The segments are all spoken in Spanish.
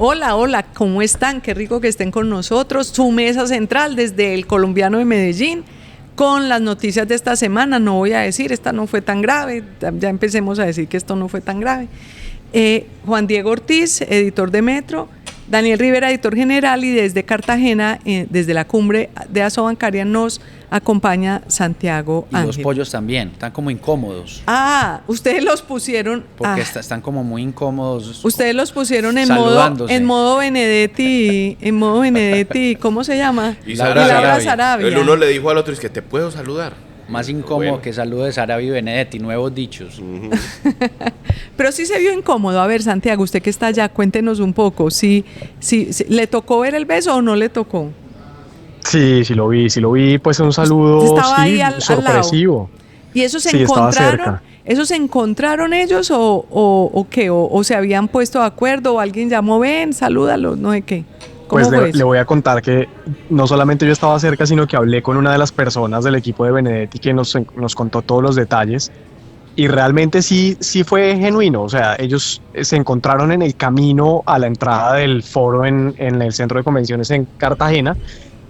Hola, hola, ¿cómo están? Qué rico que estén con nosotros. Su mesa central desde el Colombiano de Medellín con las noticias de esta semana. No voy a decir, esta no fue tan grave, ya empecemos a decir que esto no fue tan grave. Juan Diego Ortiz, editor de Metro, Daniel Rivera, editor general, y desde Cartagena, desde la cumbre de Asobancaria, nos acompaña Santiago Ángel. Y los pollos también, están como incómodos. Ah, ustedes los pusieron... Porque están como muy incómodos. Ustedes los pusieron en modo Benedetti, ¿cómo se llama? Y Laura Sarabia. El uno le dijo al otro, es que te puedo saludar. Más incómodo que salude Sarabia y Benedetti, nuevos dichos. Pero sí se vio incómodo. A ver, Santiago, usted que está allá, cuéntenos un poco. ¿Sí, ¿le tocó ver el beso o no le tocó? Sí, lo vi, pues un saludo estaba ahí sorpresivo. Al lado. ¿Y eso se encontraron? ¿Eso se encontraron ellos o qué? ¿O se habían puesto de acuerdo? ¿O alguien llamó, ven, salúdalo, no sé qué? Pues le voy a contar que no solamente yo estaba cerca, sino que hablé con una de las personas del equipo de Benedetti que nos contó todos los detalles. Y realmente sí fue genuino. O sea, ellos se encontraron en el camino a la entrada del foro en el centro de convenciones en Cartagena.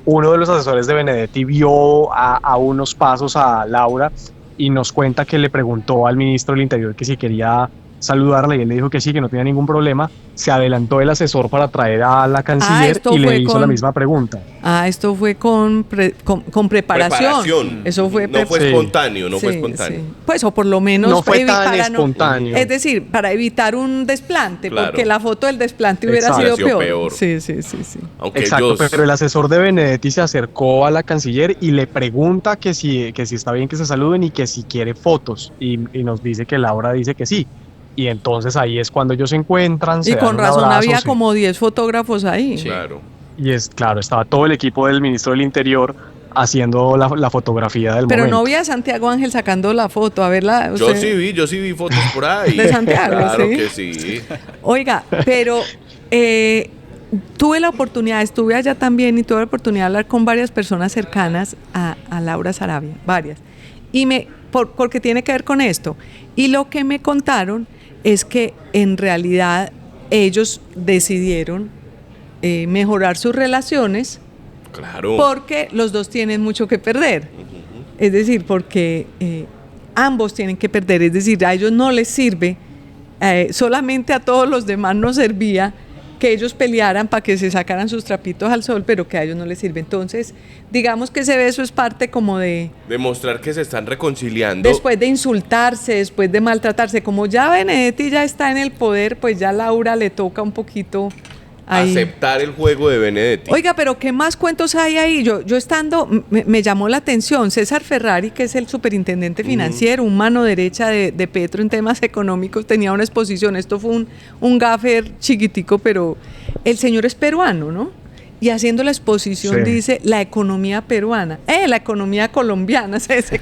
Uno de los asesores de Benedetti vio a unos pasos a Laura y nos cuenta que le preguntó al ministro del Interior que si quería saludarla, y él le dijo que sí, que no tenía ningún problema. Se adelantó el asesor para traer a la canciller y le hizo la misma pregunta. Esto fue con preparación. Eso fue no fue espontáneo, no fue espontáneo. Sí. Pues, o por lo menos no fue tan espontáneo. Es decir, para evitar un desplante, claro, porque la foto del desplante hubiera sido peor. Sí. Aunque exacto, pero el asesor de Benedetti se acercó a la canciller y le pregunta que si está bien que se saluden y que si quiere fotos, y nos dice que Laura dice que sí. Y entonces ahí es cuando ellos se encuentran. Y con razón había como 10 fotógrafos ahí. Sí. Claro. Y estaba todo el equipo del ministro del Interior haciendo la fotografía del momento. Pero no vi a Santiago Ángel sacando la foto, a verla. Yo sí vi fotos por ahí. De Santiago, claro ¿sí? Que sí. Oiga, pero tuve la oportunidad, estuve allá también y tuve la oportunidad de hablar con varias personas cercanas a Laura Sarabia, varias. Y porque tiene que ver con esto. Y lo que me contaron es que en realidad ellos decidieron mejorar sus relaciones, claro, porque los dos tienen mucho que perder. Es decir, porque ambos tienen que perder. Es decir, a ellos no les sirve, solamente a todos los demás nos servía que ellos pelearan para que se sacaran sus trapitos al sol, pero que a ellos no les sirve. Entonces, digamos que ese beso es parte como de... demostrar que se están reconciliando. Después de insultarse, después de maltratarse. Como ya Benedetti ya está en el poder, pues ya a Laura le toca un poquito... ahí aceptar el juego de Benedetti. Oiga, pero ¿qué más cuentos hay ahí? Yo estando, me llamó la atención César Ferrari, que es el superintendente financiero, un mano derecha de Petro en temas económicos, tenía una exposición. Esto fue un gaffer chiquitico, pero el señor es peruano, ¿no? Y haciendo la exposición dice la economía peruana, la economía colombiana, es decir,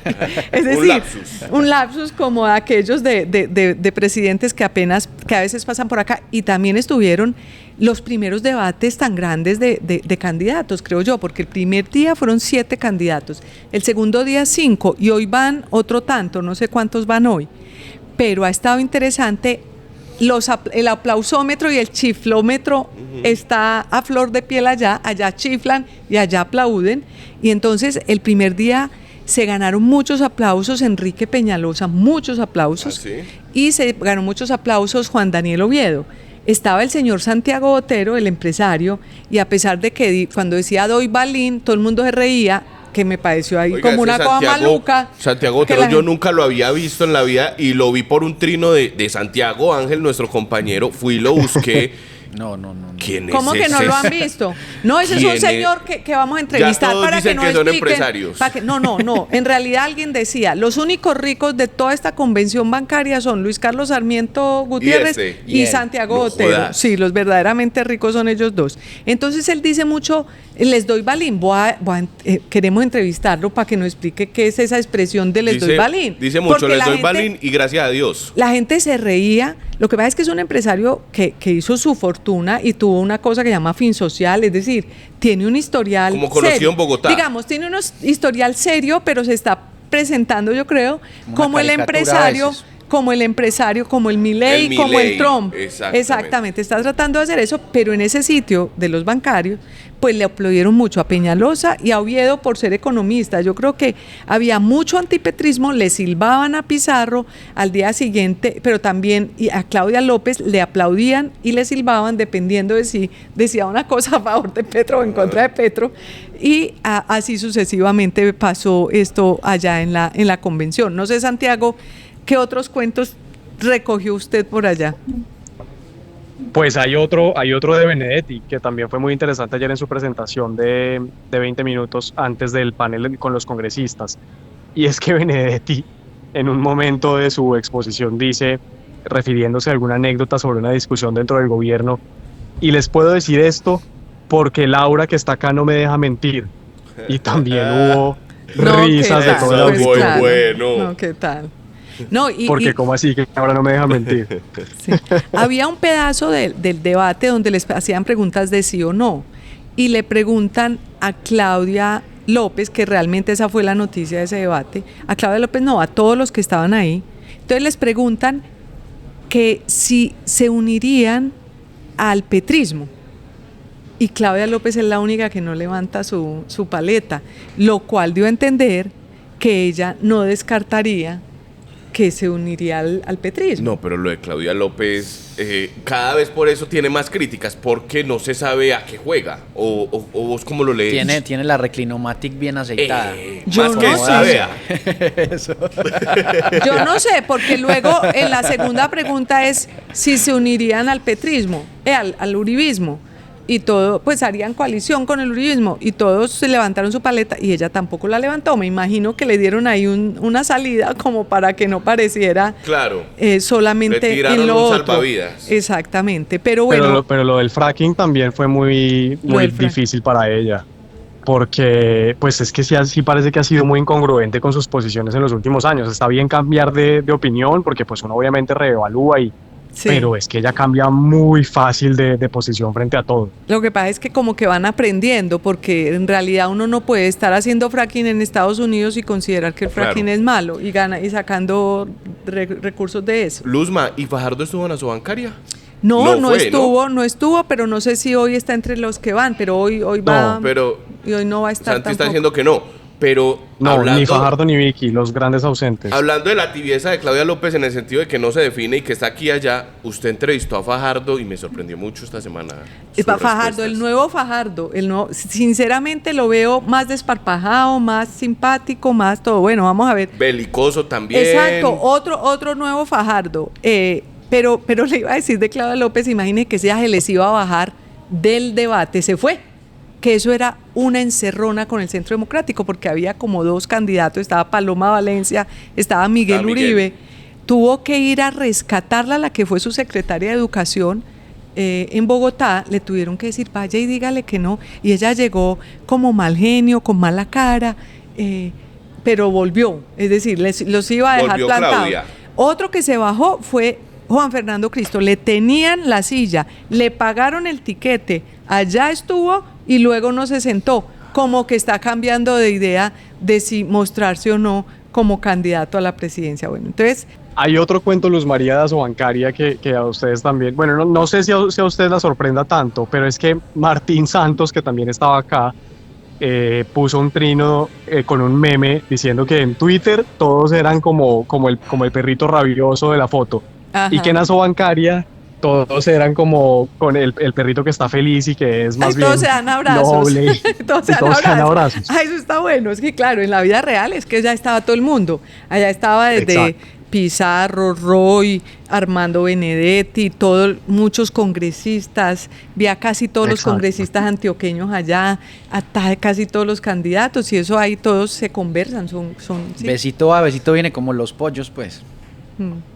un lapsus como aquellos de presidentes que a veces pasan por acá. Y también estuvieron los primeros debates tan grandes de candidatos, creo yo, porque el primer día fueron 7 candidatos, el segundo día 5, y hoy van otro tanto, no sé cuántos van hoy, pero ha estado interesante. El aplausómetro y el chiflómetro está a flor de piel allá chiflan y allá aplauden, y entonces el primer día se ganaron muchos aplausos Enrique Peñalosa, muchos aplausos, ¿sí? Y se ganó muchos aplausos Juan Daniel Oviedo. Estaba el señor Santiago Botero, el empresario, y a pesar de que cuando decía doy balín, todo el mundo se reía, que me pareció ahí como una cosa maluca. Santiago Botero yo nunca lo había visto en la vida, y lo vi por un trino de Santiago Ángel, nuestro compañero. Fui y lo busqué. No. ¿Quién es ¿Cómo que no lo han visto? No, ese es un señor que vamos a entrevistar para que nos son expliquen. Empresarios. No. En realidad alguien decía, los únicos ricos de toda esta convención bancaria son Luis Carlos Sarmiento Gutiérrez y Santiago Botero. Sí, los verdaderamente ricos son ellos dos. Entonces él dice mucho, les doy balín. Queremos entrevistarlo para que nos explique qué es esa expresión de les doy balín. Dice mucho, les doy balín y gracias a Dios. La gente se reía. Lo que pasa es que es un empresario que hizo su fortuna y tuvo una cosa que se llama fin social, es decir, tiene un historial como conocido serio. En Bogotá. Digamos, tiene un historial serio, pero se está presentando, yo creo, como el empresario como el empresario, como el Milei, El como el Milei, Trump. exactamente. Está tratando de hacer eso, pero en ese sitio de los bancarios, pues le aplaudieron mucho a Peñalosa y a Oviedo por ser economista. Yo creo que había mucho antipetrismo, le silbaban a Pizarro al día siguiente, pero también y a Claudia López le aplaudían y le silbaban dependiendo de si decía una cosa a favor de Petro o en contra de Petro. Y así sucesivamente pasó esto allá en la convención. No sé, Santiago, ¿qué otros cuentos recogió usted por allá? Pues hay otro de Benedetti, que también fue muy interesante ayer en su presentación de 20 minutos antes del panel con los congresistas. Y es que Benedetti, en un momento de su exposición, dice, refiriéndose a alguna anécdota sobre una discusión dentro del gobierno, y les puedo decir esto porque Laura, que está acá, no me deja mentir. Y también hubo risas de todo el Pues auditorio. claro. Bueno. No, ¿qué tal? No, Porque ¿cómo así que Laura no me deja mentir? sí. Había un pedazo del debate donde les hacían preguntas de sí o no y le preguntan a Claudia López, que realmente esa fue la noticia de ese debate, a Claudia López no, a todos los que estaban ahí. Entonces les preguntan que si se unirían al petrismo. Y Claudia López es la única que no levanta su paleta, lo cual dio a entender que ella no descartaría que se uniría al petrismo. No, pero lo de Claudia López, cada vez por eso tiene más críticas, porque no se sabe a qué juega. O vos cómo lo lees. Tiene la reclinomatic bien aceitada. Yo Más no que sé. esa, vea. Yo no sé, porque luego en la segunda pregunta es si se unirían al petrismo, al uribismo. Y todo, pues harían coalición con el uribismo y todos se levantaron su paleta y ella tampoco la levantó. Me imagino que le dieron ahí una salida como para que no pareciera Claro. solamente Le tiraron en lo un otro. salvavidas. Exactamente, pero bueno. Pero lo del fracking también fue muy difícil para ella. Porque pues es que sí parece que ha sido muy incongruente con sus posiciones en los últimos años. Está bien cambiar de opinión porque pues uno obviamente reevalúa Sí. pero es que ella cambia muy fácil de posición frente a todo. Lo que pasa es que como que van aprendiendo, porque en realidad uno no puede estar haciendo fracking en Estados Unidos y considerar que el fracking Claro. es malo y sacando recursos de eso. Luzma, ¿y Fajardo estuvo en la bancaria? No fue, estuvo, pero no sé si hoy está entre los que van, pero hoy va No, pero y hoy no va a estar Santi está tampoco. diciendo que no. Pero No, ni Fajardo ni Vicky, los grandes ausentes. hablando de la tibieza de Claudia López en el sentido de que no se define y que está aquí y allá, usted entrevistó a Fajardo y me sorprendió mucho esta semana. sus Fajardo, respuestas. el nuevo Fajardo, sinceramente lo veo más desparpajado, más simpático, más todo. Bueno, vamos a ver. Belicoso también. Exacto, otro nuevo Fajardo. Pero le iba a decir de Claudia López, imagine que ese se les iba a bajar del debate, se fue. Que eso era una encerrona con el Centro Democrático, porque había como dos candidatos, estaba Paloma Valencia, estaba Miguel Uribe. Tuvo que ir a rescatarla, la que fue su secretaria de Educación en Bogotá, le tuvieron que decir, vaya y dígale que no, y ella llegó como mal genio, con mala cara, pero volvió, es decir, los iba a dejar Volvió plantados. Claudia. Otro que se bajó fue Juan Fernando Cristo, le tenían la silla, le pagaron el tiquete, allá estuvo y luego no se sentó, como que está cambiando de idea de si mostrarse o no como candidato a la presidencia. Bueno, entonces... Hay otro cuento, Luz María de Asobancaria, que a ustedes también, bueno, no sé si a ustedes la sorprenda tanto, pero es que Martín Santos, que también estaba acá, puso un trino con un meme diciendo que en Twitter todos eran como el perrito rabioso de la foto. Ajá. Y que en Asobancaria todos eran como con el perrito que está feliz y que es más bien todos se dan abrazos. noble todos se y todos se dan abrazos. Ah, eso está bueno. Es que claro, en la vida real es que ya estaba todo el mundo. Allá estaba desde Exacto. Pizarro, Roy, Armando Benedetti, muchos congresistas. Vi a casi todos los Exacto. congresistas antioqueños allá, a casi todos los candidatos. Y eso ahí todos se conversan. Sí. Besito a besito viene como los pollos, pues.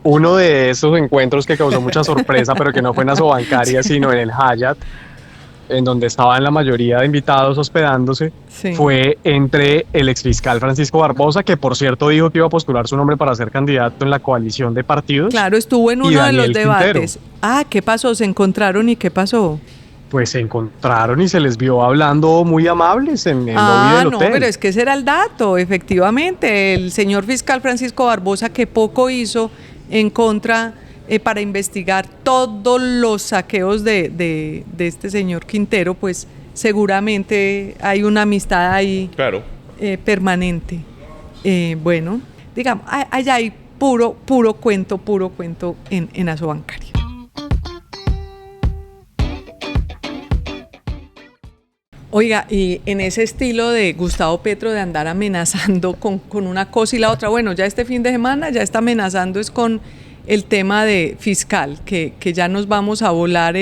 Uno de esos encuentros que causó mucha sorpresa, pero que no fue en Asobancaria, sino en el Hyatt, en donde estaban la mayoría de invitados hospedándose, Sí. fue entre el exfiscal Francisco Barbosa, que por cierto dijo que iba a postular su nombre para ser candidato en la coalición de partidos. Claro, estuvo en y uno de los Daniel debates. Quintero. Ah, ¿qué pasó? ¿Se encontraron y qué pasó? Pues se encontraron y se les vio hablando muy amables en el lobby del no, hotel. pero es que ese era el dato, efectivamente. El señor fiscal Francisco Barbosa, que poco hizo en contra para investigar todos los saqueos de este señor Quintero, pues seguramente hay una amistad ahí Claro. permanente. Bueno, digamos, allá hay puro cuento en Asobancaria. Oiga, y en ese estilo de Gustavo Petro de andar amenazando con una cosa y la otra, bueno, ya este fin de semana ya está amenazando es con el tema de fiscal, que ya nos vamos a volar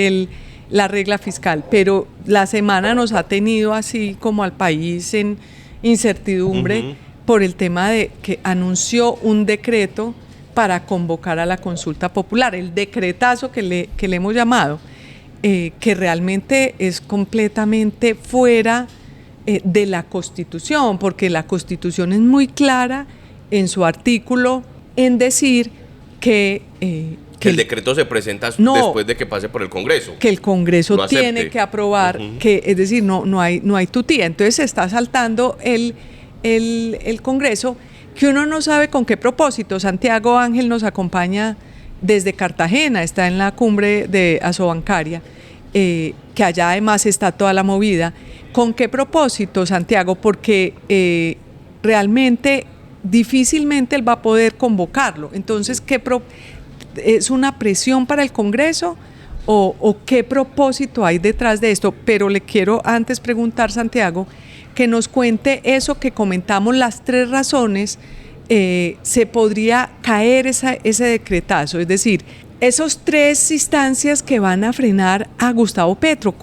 la regla fiscal, pero la semana nos ha tenido así como al país en incertidumbre por el tema de que anunció un decreto para convocar a la consulta popular, el decretazo que le hemos llamado, que realmente es completamente fuera de la Constitución, porque la Constitución es muy clara en su artículo en decir que el decreto se presenta después de que pase por el Congreso. Que el Congreso tiene que aprobar, que es decir, no hay tutía. Entonces se está saltando el Congreso, que uno no sabe con qué propósito. Santiago Ángel nos acompaña desde Cartagena, está en la cumbre de Asobancaria, que allá además está toda la movida. ¿Con qué propósito, Santiago? Porque realmente difícilmente él va a poder convocarlo. Entonces, ¿es una presión para el Congreso o qué propósito hay detrás de esto? Pero le quiero antes preguntar, Santiago, que nos cuente eso que comentamos, las 3 razones se podría caer ese decretazo, es decir, esos 3 instancias que van a frenar a Gustavo Petro.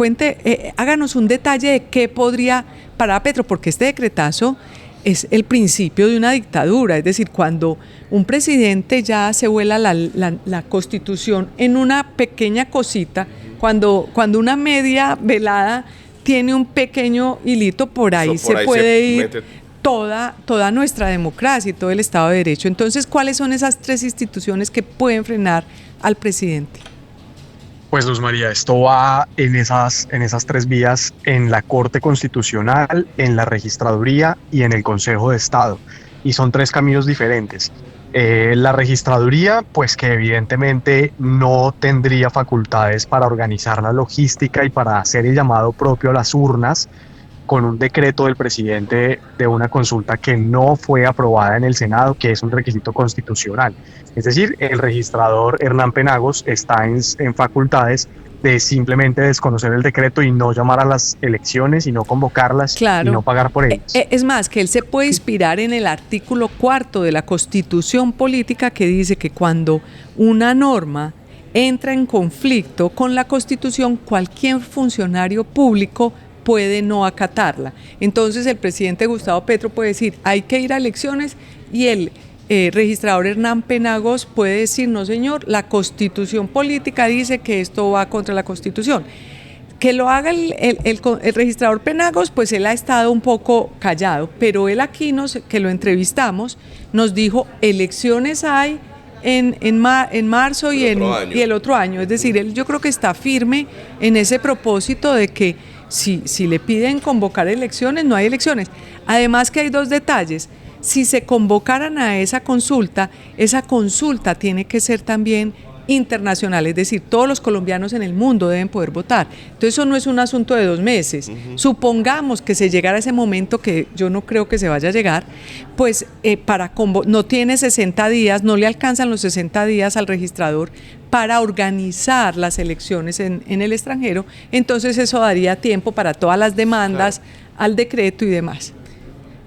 Háganos un detalle de qué podría parar a Petro, porque este decretazo es el principio de una dictadura, es decir, cuando un presidente ya se vuela la Constitución en una pequeña cosita, cuando una media velada tiene un pequeño hilito, por ahí se puede ir toda nuestra democracia y todo el Estado de Derecho. Entonces, ¿cuáles son esas 3 instituciones que pueden frenar al presidente? Pues Luz María, esto va en esas 3 vías, en la Corte Constitucional, en la Registraduría y en el Consejo de Estado. Y son 3 caminos diferentes. La Registraduría, pues que evidentemente no tendría facultades para organizar la logística y para hacer el llamado propio a las urnas, con un decreto del presidente de una consulta que no fue aprobada en el Senado, que es un requisito constitucional. Es decir, el registrador Hernán Penagos está en facultades de simplemente desconocer el decreto y no llamar a las elecciones y no convocarlas, claro, y no pagar por ellas. Es más, que él se puede inspirar en el artículo 4 de la Constitución Política, que dice que cuando una norma entra en conflicto con la Constitución, cualquier funcionario público puede no acatarla. Entonces el presidente Gustavo Petro puede decir, hay que ir a elecciones, y el registrador Hernán Penagos puede decir, no señor, la Constitución Política dice que esto va contra la Constitución. Que lo haga el registrador Penagos, pues él ha estado un poco callado, pero él aquí, que lo entrevistamos, nos dijo, elecciones hay en marzo y el otro año. Es decir, yo creo que está firme en ese propósito de que si le piden convocar elecciones, no hay elecciones. Además que hay 2 detalles. Si se convocaran a esa consulta tiene que ser también internacional, es decir, todos los colombianos en el mundo deben poder votar. Entonces eso no es un asunto de 2 meses. Supongamos que se llegara a ese momento, que yo no creo que se vaya a llegar, pues no tiene 60 días, no le alcanzan los 60 días al registrador para organizar las elecciones en el extranjero. Entonces eso daría tiempo para todas las demandas, claro, al decreto y demás.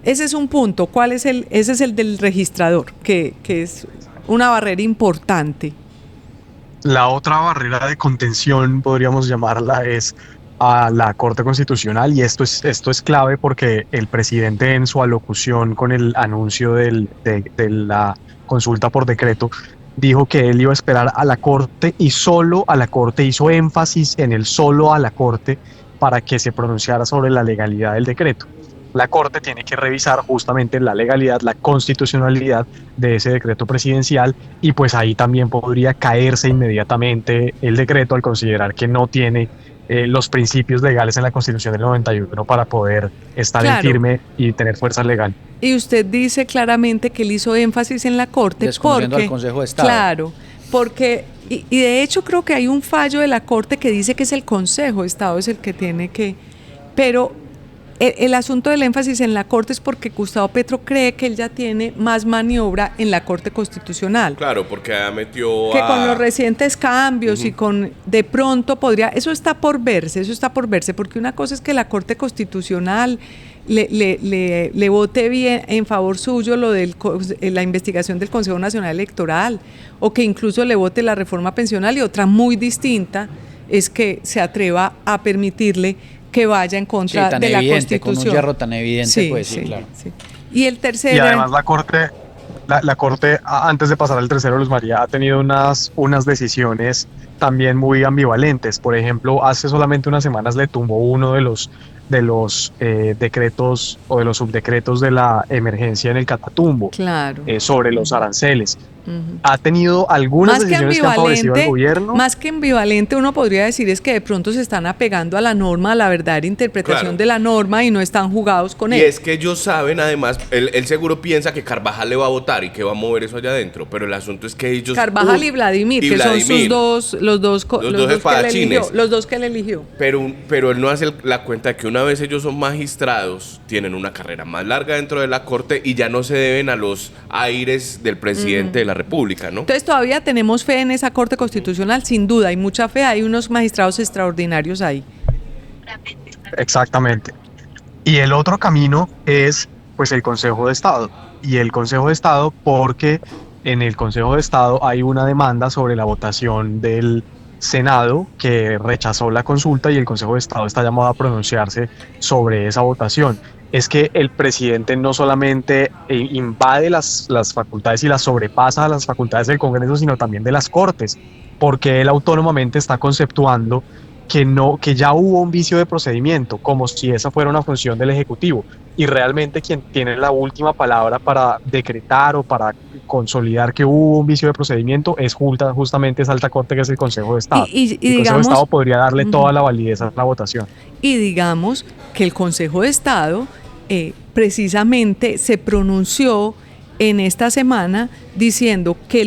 Ese es un punto. Ese es el del registrador, que es una barrera importante. La otra barrera de contención, podríamos llamarla, es a la Corte Constitucional, y esto es clave porque el presidente, en su alocución con el anuncio de la consulta por decreto, dijo que él iba a esperar a la Corte, y solo a la Corte, hizo énfasis en el solo a la Corte para que se pronunciara sobre la legalidad del decreto. La Corte tiene que revisar justamente la legalidad, la constitucionalidad de ese decreto presidencial, y pues ahí también podría caerse inmediatamente el decreto al considerar que no tiene los principios legales en la Constitución del 91 para poder estar, claro, en firme y tener fuerza legal. Y usted dice claramente que él hizo énfasis en la Corte Desconociendo porque, al Consejo de Estado. Claro, porque, y de hecho creo que hay un fallo de la Corte que dice que es el Consejo de Estado es el que tiene que, pero el asunto del énfasis en la Corte es porque Gustavo Petro cree que él ya tiene más maniobra en la Corte Constitucional. Claro, porque metió Que con los recientes cambios y con, de pronto podría, eso está por verse, porque una cosa es que la Corte Constitucional le vote bien en favor suyo lo de la investigación del Consejo Nacional Electoral, o que incluso le vote la reforma pensional, y otra muy distinta es que se atreva a permitirle que vaya en contra tan de la evidente, Constitución. con un hierro tan evidente, pues sí, claro. Sí. Y el tercero... Y además la Corte, antes de pasar al tercero, Luz María, ha tenido unas decisiones también muy ambivalentes. Por ejemplo, hace solamente unas semanas le tumbó uno de los decretos o de los subdecretos de la emergencia en el Catatumbo, Claro. sobre los aranceles. Uh-huh. Ha tenido algunas decisiones que han favorecido al gobierno. Más que ambivalente, uno podría decir es que de pronto se están apegando a la norma, a la verdadera interpretación de la norma, y no están jugados con él. Y es que ellos saben, además, él seguro piensa que Carvajal le va a votar y que va a mover eso allá adentro, pero el asunto es que ellos... Carvajal y Vladimir, que son los dos espadachines. los dos que él eligió. Pero él no hace la cuenta de que una vez ellos son magistrados, tienen una carrera más larga dentro de la Corte y ya no se deben a los aires del presidente de la República, ¿no? Entonces todavía tenemos fe en esa Corte Constitucional, sin duda, hay mucha fe, hay unos magistrados extraordinarios ahí. Exactamente. Y el otro camino es pues el Consejo de Estado. Y el Consejo de Estado porque en el Consejo de Estado hay una demanda sobre la votación del Senado que rechazó la consulta, y el Consejo de Estado está llamado a pronunciarse sobre esa votación. Es que el presidente no solamente invade las facultades y las sobrepasa a las facultades del Congreso, sino también de las Cortes, porque él autónomamente está conceptuando que ya hubo un vicio de procedimiento, como si esa fuera una función del Ejecutivo, y realmente quien tiene la última palabra para decretar o para consolidar que hubo un vicio de procedimiento es justamente esa alta corte, que es el Consejo de Estado. Y el Consejo de Estado podría darle toda la validez a la votación. Y digamos que el Consejo de Estado precisamente se pronunció en esta semana diciendo que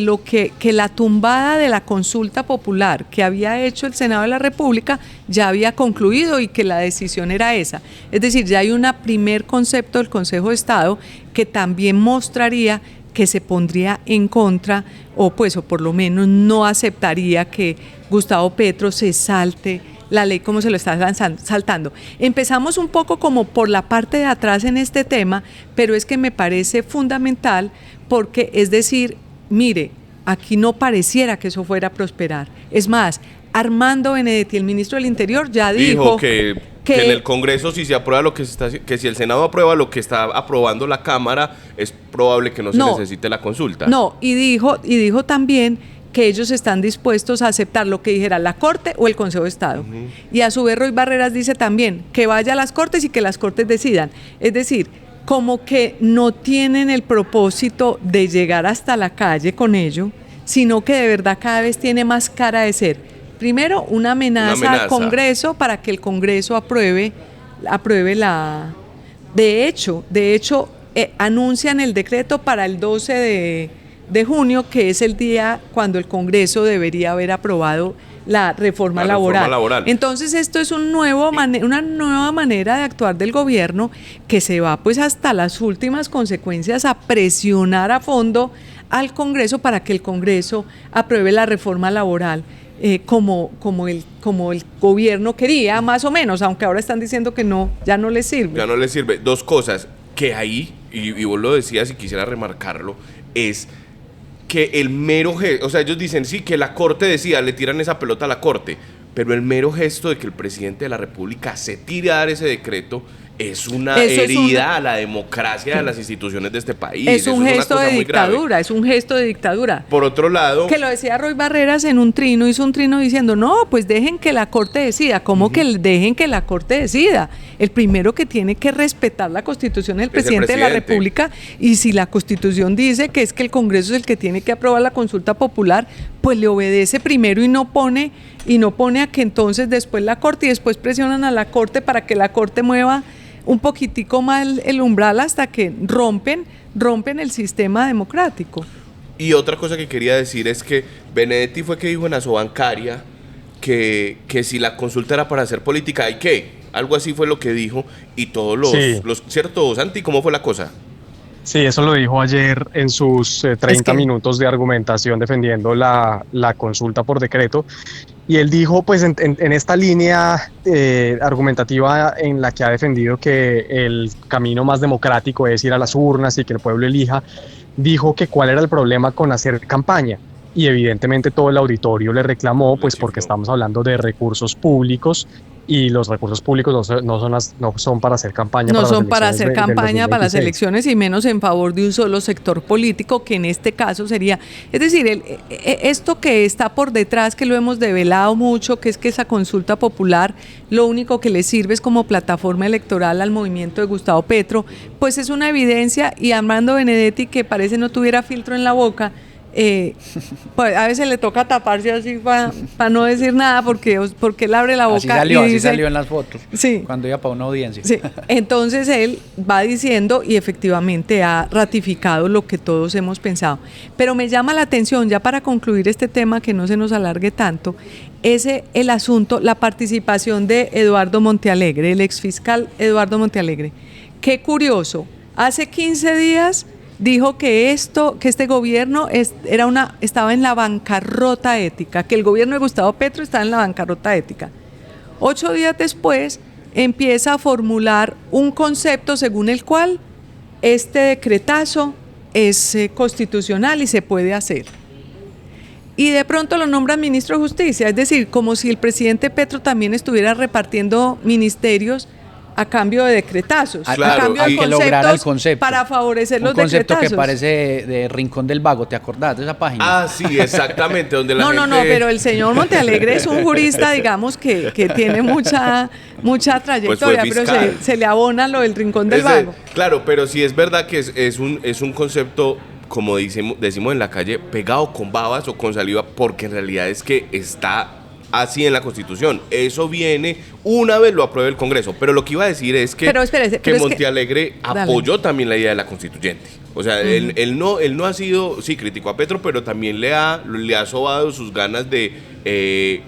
la tumbada de la consulta popular que había hecho el Senado de la República ya había concluido y que la decisión era esa. Es decir, ya hay un primer concepto del Consejo de Estado que también mostraría que se pondría en contra o por lo menos no aceptaría que Gustavo Petro se salte la ley como se lo está saltando. Empezamos un poco como por la parte de atrás en este tema, pero es que me parece fundamental porque, es decir, mire, aquí no pareciera que eso fuera a prosperar. Es más, Armando Benedetti, el ministro del Interior, ya dijo que en el Congreso, si se aprueba que si el Senado aprueba lo que está aprobando la Cámara, es probable que no se necesite la consulta. No, y dijo también que ellos están dispuestos a aceptar lo que dijera la Corte o el Consejo de Estado. Uh-huh. Y a su vez Roy Barreras dice también que vaya a las Cortes y que las Cortes decidan. Es decir, como que no tienen el propósito de llegar hasta la calle con ello, sino que de verdad cada vez tiene más cara de ser, primero, una amenaza al Congreso para que el Congreso apruebe la... De hecho, anuncian el decreto para el 12 de junio, que es el día cuando el Congreso debería haber aprobado la reforma laboral. Entonces esto es una nueva manera de actuar del gobierno que se va hasta las últimas consecuencias a presionar a fondo al Congreso para que el Congreso apruebe la reforma laboral como el gobierno quería, más o menos, aunque ahora están diciendo que no, ya no les sirve. Ya no les sirve. Dos cosas que ahí, y vos lo decías y quisiera remarcarlo, es que el mero gesto, o sea, ellos dicen sí, que la Corte decida, le tiran esa pelota a la Corte, pero el mero gesto de que el presidente de la República se tire a dar ese decreto es una herida a la democracia de las instituciones de este país. Es un gesto de dictadura, es un gesto de dictadura. Por otro lado... Que lo decía Roy Barreras hizo un trino diciendo, no, pues dejen que la Corte decida. ¿Cómo que dejen que la Corte decida? El primero que tiene que respetar la Constitución es el presidente de la República, y si la Constitución dice que es que el Congreso es el que tiene que aprobar la consulta popular, pues le obedece primero y no pone a que entonces después la Corte, y después presionan a la Corte para que la Corte mueva un poquitico más el umbral hasta que rompen el sistema democrático. Y otra cosa que quería decir es que Benedetti fue que dijo en Asobancaria que si la consulta era para hacer política, ¿hay qué? Algo así fue lo que dijo, y todos los ¿cierto, Santi? ¿Cómo fue la cosa? Sí, eso lo dijo ayer en sus 30 minutos de argumentación defendiendo la consulta por decreto. Y él dijo, pues en esta línea argumentativa en la que ha defendido que el camino más democrático es ir a las urnas y que el pueblo elija, dijo que cuál era el problema con hacer campaña. Y evidentemente todo el auditorio le reclamó, pues porque estamos hablando de recursos públicos, y los recursos públicos no son para hacer campaña. No son para hacer campaña para las elecciones, y menos en favor de un solo sector político, que en este caso sería, es decir, esto que está por detrás, que lo hemos develado mucho, que es que esa consulta popular lo único que le sirve es como plataforma electoral al movimiento de Gustavo Petro, pues es una evidencia. Y Armando Benedetti, que parece no tuviera filtro en la boca, pues a veces le toca taparse así para no decir nada, porque él abre la boca así salió en las fotos, sí, cuando iba para una audiencia. Sí. Entonces él va diciendo, y efectivamente ha ratificado lo que todos hemos pensado. Pero me llama la atención, ya para concluir este tema, que no se nos alargue tanto, el asunto, la participación de Eduardo Montealegre, el exfiscal Eduardo Montealegre. Qué curioso, hace 15 días dijo que este gobierno estaba en la bancarrota ética, que el gobierno de Gustavo Petro estaba en la bancarrota ética. 8 días después empieza a formular un concepto según el cual este decretazo es constitucional y se puede hacer. Y de pronto lo nombran ministro de Justicia, es decir, como si el presidente Petro también estuviera repartiendo ministerios a cambio de decretazos, claro, a cambio de que lograra el concepto, para favorecer los decretazos. Un concepto que parece de Rincón del Vago, ¿te acordás de esa página? Ah, sí, exactamente, donde la No, pero el señor Montealegre es un jurista, digamos, que tiene mucha trayectoria, pues pero se le abona lo del Rincón del Vago. Claro, pero sí es verdad que es un concepto, como decimos en la calle, pegado con babas o con saliva, porque en realidad es que está así en la Constitución. Eso viene una vez lo apruebe el Congreso. Pero lo que iba a decir es que, Montealegre apoyó también la idea de la constituyente. O sea, él no ha sido, sí, criticó a Petro, pero también le ha sobado sus ganas de,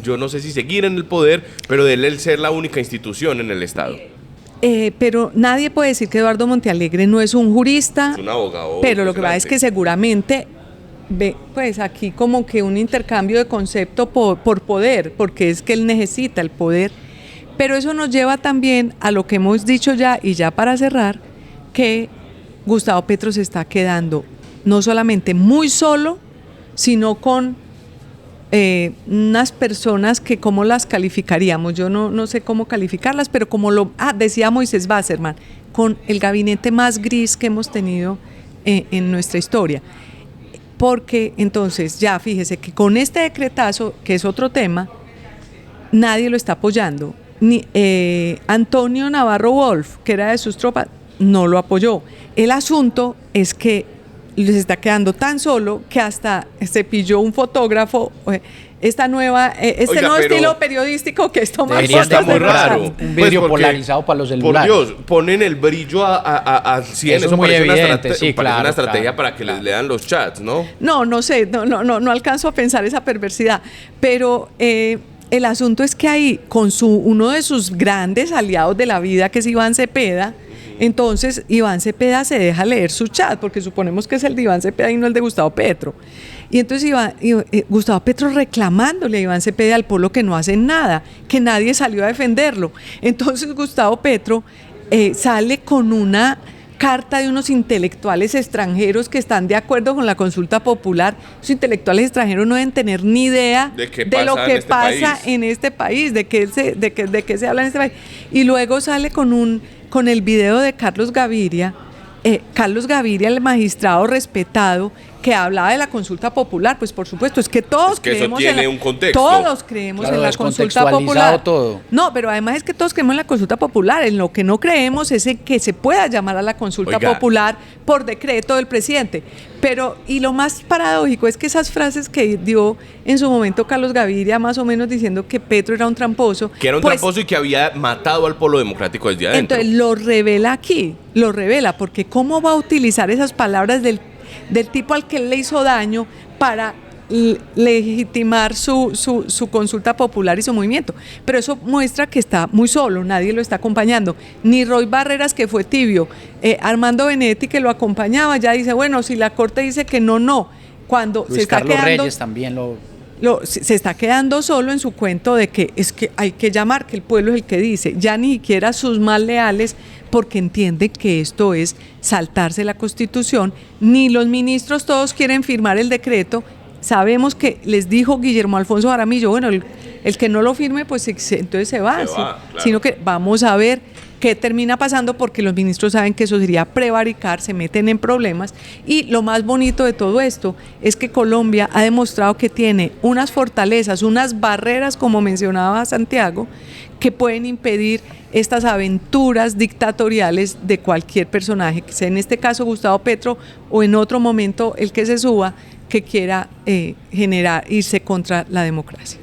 yo no sé si seguir en el poder, pero de él ser la única institución en el Estado. Pero nadie puede decir que Eduardo Montealegre no es un jurista. Es un abogado. Pero lo que pasa es que seguramente ve, pues aquí como que un intercambio de concepto por poder, porque es que él necesita el poder. Pero eso nos lleva también a lo que hemos dicho ya, y ya para cerrar, que Gustavo Petro se está quedando no solamente muy solo, sino con unas personas que, ¿cómo las calificaríamos? Yo no sé cómo calificarlas, pero como decía Moisés Wasserman, con el gabinete más gris que hemos tenido en nuestra historia. Porque entonces ya fíjese que con este decretazo, que es otro tema, nadie lo está apoyando. Ni Antonio Navarro Wolf, que era de sus tropas, no lo apoyó. El asunto es que les está quedando tan solo que hasta se pilló un fotógrafo, nuevo estilo periodístico que es tomar fotos. Está muy raro. Un vidrio polarizado para los celulares. Por Dios, ponen el brillo a 100. Eso parece evidente, parece una estrategia para que les lean los chats, ¿no? No sé, no alcanzo a pensar esa perversidad, pero el asunto es que ahí, con uno de sus grandes aliados de la vida, que es Iván Cepeda, entonces Iván Cepeda se deja leer su chat, porque suponemos que es el de Iván Cepeda y no el de Gustavo Petro. Y entonces Gustavo Petro reclamándole a Iván Cepeda al pueblo que no hacen nada, que nadie salió a defenderlo. Entonces Gustavo Petro sale con una carta de unos intelectuales extranjeros que están de acuerdo con la consulta popular. Los intelectuales extranjeros no deben tener ni idea de lo que pasa en este país, de qué se habla en este país. Y luego sale con el video de Carlos Gaviria, el magistrado respetado, que hablaba de la consulta popular, pues por supuesto, es que todos Es que eso creemos tiene un contexto. todos creemos Claro, en la consulta descontextualizado popular. todo. No, pero además es que todos creemos en la consulta popular, en lo que no creemos es en que se pueda llamar a la consulta Oiga. popular por decreto del presidente. Pero, y lo más paradójico es que esas frases que dio en su momento Carlos Gaviria, más o menos diciendo que Petro era un tramposo. Que era un pues, tramposo y que había matado al polo democrático desde adentro. entonces lo revela aquí, lo revela, porque cómo va a utilizar esas palabras del tipo al que él le hizo daño para legitimar su consulta popular y su movimiento. Pero eso muestra que está muy solo, nadie lo está acompañando. Ni Roy Barreras, que fue tibio, Armando Benedetti, que lo acompañaba, ya dice, bueno, si la Corte dice que no, no. Cuando Luis se está Carlos quedando... Reyes también se está quedando solo en su cuento de que es que hay que llamar, que el pueblo es el que dice, ya ni siquiera sus más leales, porque entienden que esto es saltarse la Constitución, ni los ministros todos quieren firmar el decreto. Sabemos que les dijo Guillermo Alfonso Jaramillo, bueno, el que no lo firme, pues entonces se va, Claro. Sino que vamos a ver qué termina pasando, porque los ministros saben que eso sería prevaricar, se meten en problemas. Y lo más bonito de todo esto es que Colombia ha demostrado que tiene unas fortalezas, unas barreras, como mencionaba Santiago, que pueden impedir estas aventuras dictatoriales de cualquier personaje, que sea en este caso Gustavo Petro o en otro momento el que se suba, que quiera irse contra la democracia.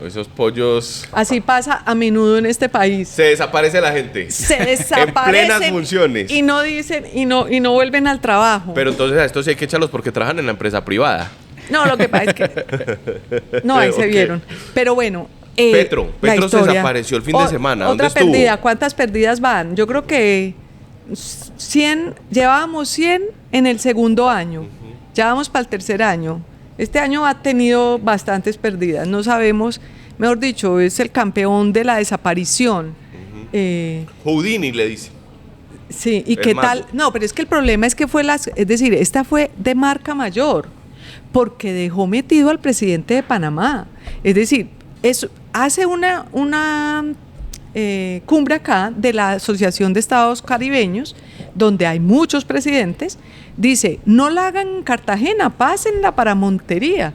Esos pollos... Así pasa a menudo en este país. Se desaparece la gente. Se desaparecen En plenas funciones. y no dicen y no vuelven al trabajo. Pero entonces a estos sí hay que echarlos porque trabajan en la empresa privada. No, lo que pasa es que no, ahí se Ok. vieron. Pero bueno, Petro la se historia. desapareció el fin de semana. ¿Dónde Otra estuvo? perdida. ¿Cuántas perdidas van? Yo creo que 100, llevábamos 100 en el segundo año. Ya vamos para el tercer año. Este año ha tenido bastantes perdidas. No sabemos, mejor dicho, es el campeón de la desaparición. Houdini le dice. Sí, ¿y El qué mago. tal? No, pero es que el problema es que es decir, esta fue de marca mayor, porque dejó metido al presidente de Panamá. Es decir, hace una cumbre acá de la Asociación de Estados Caribeños, donde hay muchos presidentes, dice, no la hagan en Cartagena, pásenla para Montería.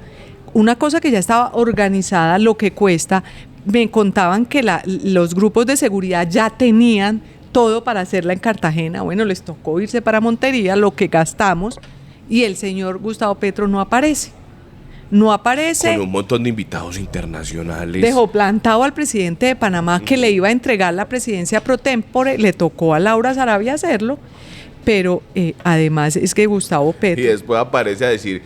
Una cosa que ya estaba organizada, lo que cuesta. Me contaban que los grupos de seguridad ya tenían todo para hacerla en Cartagena. Bueno, les tocó irse para Montería, lo que gastamos, y el señor Gustavo Petro no aparece. No aparece. Con un montón de invitados internacionales. Dejó plantado al presidente de Panamá, que le iba a entregar la presidencia pro tempore, le tocó a Laura Sarabia hacerlo, pero además es que Gustavo Y Petro, después aparece a decir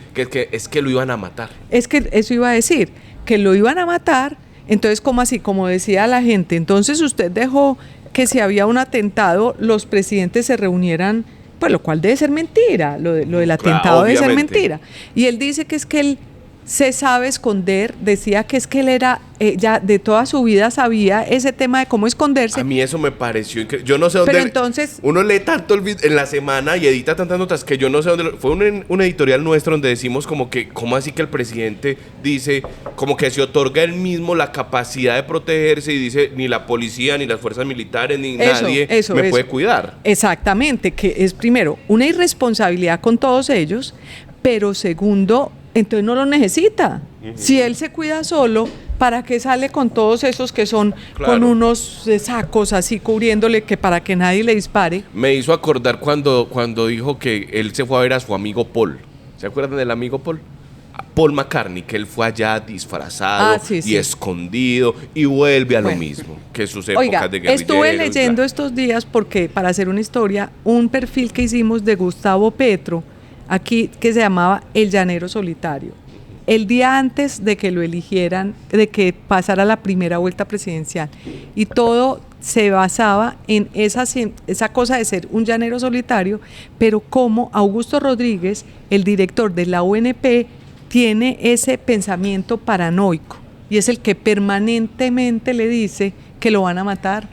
es que lo iban a matar. es que eso iba a decir, que lo iban a matar. Entonces, ¿cómo así? Como decía la gente, entonces usted dejó que si había un atentado, los presidentes se reunieran, pues lo cual debe ser mentira, lo del atentado debe ser obviamente. mentira. Y él dice que es que él se sabe esconder, decía que es que él era, ya de toda su vida sabía ese tema de cómo esconderse. A mí eso me pareció increíble. Yo no sé dónde... Pero entonces- Uno lee tanto en la semana y edita tantas notas que yo no sé dónde... Fue un editorial nuestro donde decimos como que... ¿Cómo así que el presidente dice... Como que se otorga él mismo la capacidad de protegerse y dice... Ni la policía, ni las fuerzas militares, ni nadie me puede cuidar. Exactamente, que es primero una irresponsabilidad con todos ellos, pero segundo, entonces no lo necesita. Si él se cuida solo, ¿para qué sale con todos esos que son Claro. con unos sacos así cubriéndole que para que nadie le dispare? Me hizo acordar cuando dijo que él se fue a ver a su amigo Paul. ¿Se acuerdan del amigo Paul? A Paul McCartney, que él fue allá disfrazado Sí, y sí. escondido y vuelve a lo Bueno. mismo que sus épocas Oiga, de guerrilleros. estuve leyendo bla. estos días porque para hacer una historia, un perfil que hicimos de Gustavo Petro, aquí que se llamaba El Llanero Solitario. El día antes de que lo eligieran, de que pasara la primera vuelta presidencial. Y todo se basaba en esa cosa de ser un llanero solitario, pero como Augusto Rodríguez, el director de la UNP, tiene ese pensamiento paranoico y es el que permanentemente le dice que lo van a matar.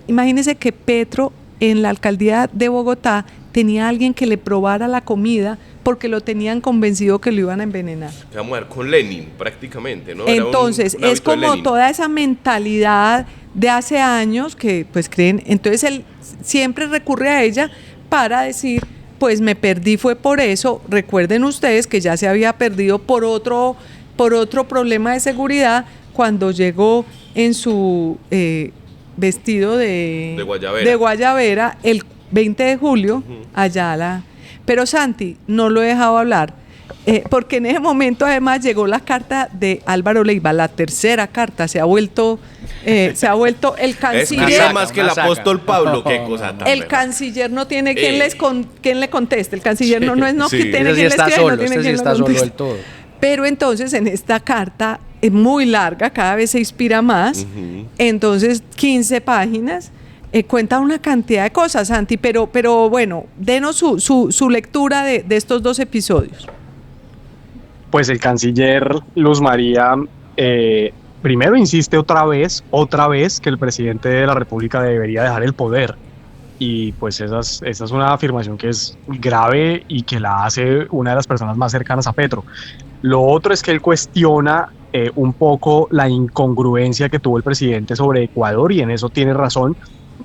Imagínense que Petro en la alcaldía de Bogotá tenía alguien que le probara la comida porque lo tenían convencido que lo iban a envenenar. Vamos a ver, con Lenin prácticamente, ¿no? Era Entonces, un es hábito de como Lenin. toda esa mentalidad de hace años que pues creen, entonces él siempre recurre a ella para decir, pues me perdí fue por eso. Recuerden ustedes que ya se había perdido por otro problema de seguridad cuando llegó en su vestido de guayabera el 20 de julio allá a la... Pero Santi, no lo he dejado hablar, porque en ese momento además llegó la carta de Álvaro Leiva, la tercera carta, se ha vuelto el Es canciller. nada más que el apóstol Pablo, qué cosa tan El berraca. canciller no tiene quien le conteste, el canciller no es sí. que tiene Ese sí quien le está escriba, no solo, tiene este sí quien lo está solo conteste. del todo. Pero entonces en esta carta es muy larga, cada vez se inspira más, entonces 15 páginas, cuenta una cantidad de cosas, Santi, pero bueno, denos su lectura de estos dos episodios. Pues el canciller Luz María primero insiste otra vez que el presidente de la República debería dejar el poder. Y pues esa es una afirmación que es grave y que la hace una de las personas más cercanas a Petro. Lo otro es que él cuestiona un poco la incongruencia que tuvo el presidente sobre Ecuador, y en eso tiene razón,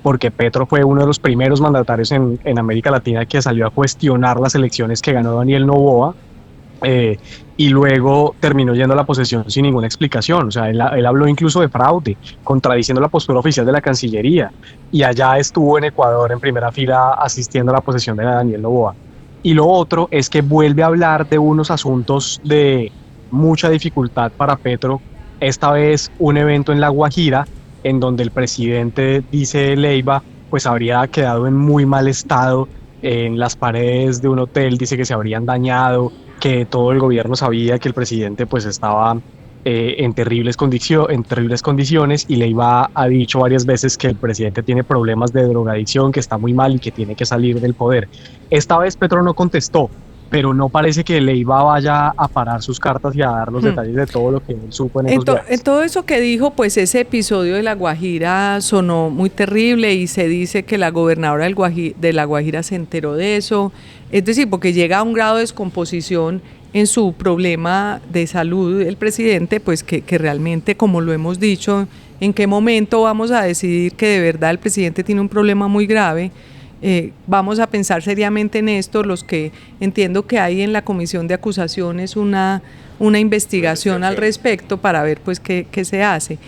porque Petro fue uno de los primeros mandatarios en América Latina que salió a cuestionar las elecciones que ganó Daniel Noboa, y luego terminó yendo a la posesión sin ninguna explicación. O sea, él habló incluso de fraude, contradiciendo la postura oficial de la Cancillería, y allá estuvo en Ecuador en primera fila asistiendo a la posesión de Daniel Noboa. Y lo otro es que vuelve a hablar de unos asuntos de mucha dificultad para Petro, esta vez un evento en La Guajira, en donde el presidente, dice Leiva, pues habría quedado en muy mal estado en las paredes de un hotel, dice que se habrían dañado, que todo el gobierno sabía que el presidente pues estaba en terribles condiciones, y Leiva ha dicho varias veces que el presidente tiene problemas de drogadicción, que está muy mal y que tiene que salir del poder. Esta vez Petro no contestó, pero no parece que Leiva vaya a parar sus cartas y a dar los detalles de todo lo que él supo en esos viajes. En todo eso que dijo, pues ese episodio de La Guajira sonó muy terrible, y se dice que la gobernadora de La Guajira se enteró de eso. Es decir, porque llega a un grado de descomposición en su problema de salud el presidente, pues que realmente, como lo hemos dicho, ¿en qué momento vamos a decidir que de verdad el presidente tiene un problema muy grave? Vamos a pensar seriamente en esto, los que entiendo que hay en la comisión de acusaciones una investigación al respecto para ver pues qué se hace.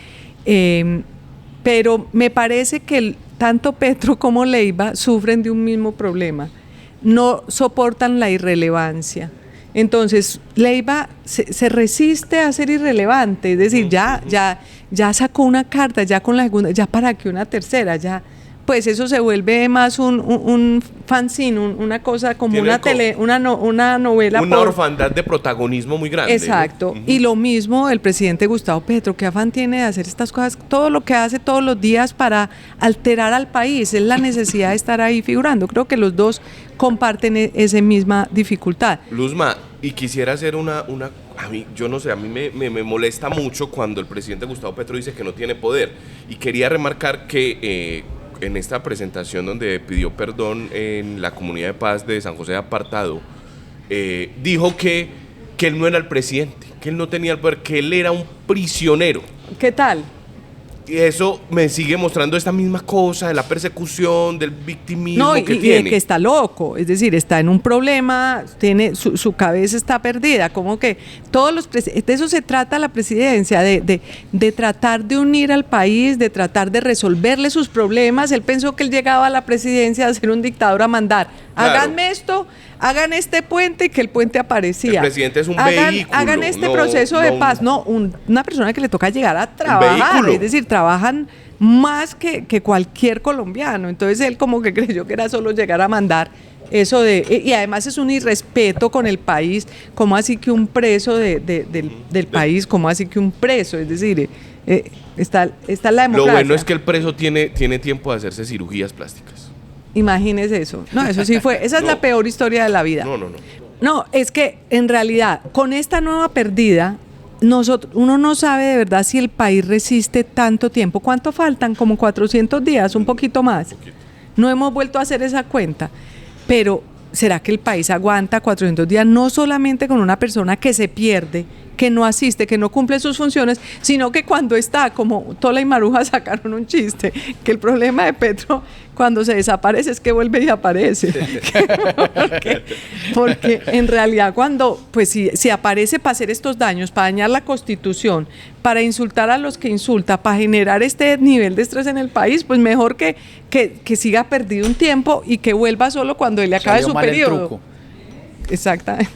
Pero me parece que tanto Petro como Leiva sufren de un mismo problema, no soportan la irrelevancia. Entonces Leiva se resiste a ser irrelevante, es decir, ya sacó una carta, ya con la segunda, ya para que una tercera, ya pues eso se vuelve más un fanzine, una cosa como una novela. Una orfandad de protagonismo muy grande. Exacto. ¿No? Y lo mismo el presidente Gustavo Petro, ¿qué afán tiene de hacer estas cosas? Todo lo que hace todos los días para alterar al país, es la necesidad de estar ahí figurando. Creo que los dos comparten esa misma dificultad. Luzma, y quisiera hacer una a mí, yo no sé, a mí me molesta mucho cuando el presidente Gustavo Petro dice que no tiene poder. Y quería remarcar que en esta presentación donde pidió perdón en la Comunidad de Paz de San José de Apartado, dijo que él no era el presidente, que él no tenía el poder, que él era un prisionero. ¿Qué tal? Y eso me sigue mostrando esta misma cosa de la persecución, del victimismo que tiene. Y de que está loco, es decir, está en un problema, tiene su cabeza está perdida, como que de eso se trata la presidencia, de tratar de unir al país, de tratar de resolverle sus problemas. Él pensó que él llegaba a la presidencia a ser un dictador, a mandar, háganme esto, hagan este puente, y que el puente aparecía. El presidente es un vehículo. Hagan este proceso de paz. Una persona que le toca llegar a trabajar, es decir, trabajan más que cualquier colombiano. Entonces él como que creyó que era solo llegar a mandar eso y además es un irrespeto con el país. ¿Cómo así que un preso del país? ¿Cómo así que un preso? Es decir, está la democracia. Lo bueno es que el preso tiene tiempo de hacerse cirugías plásticas. Imagínese eso. No, eso sí fue. Esa es la peor historia de la vida. No, es que en realidad, con esta nueva pérdida, uno no sabe de verdad si el país resiste tanto tiempo. ¿Cuánto faltan? Como 400 días, un poquito más. No hemos vuelto a hacer esa cuenta. pero ¿será que el país aguanta 400 días no solamente con una persona que se pierde, que no asiste, que no cumple sus funciones, sino que cuando está, como Tola y Maruja sacaron un chiste, que el problema de Petro cuando se desaparece es que vuelve y aparece? porque en realidad cuando, pues si aparece para hacer estos daños, para dañar la Constitución, para insultar a los que insulta, para generar este nivel de estrés en el país, pues mejor que siga perdido un tiempo y que vuelva solo cuando le acabe su periodo. Exactamente.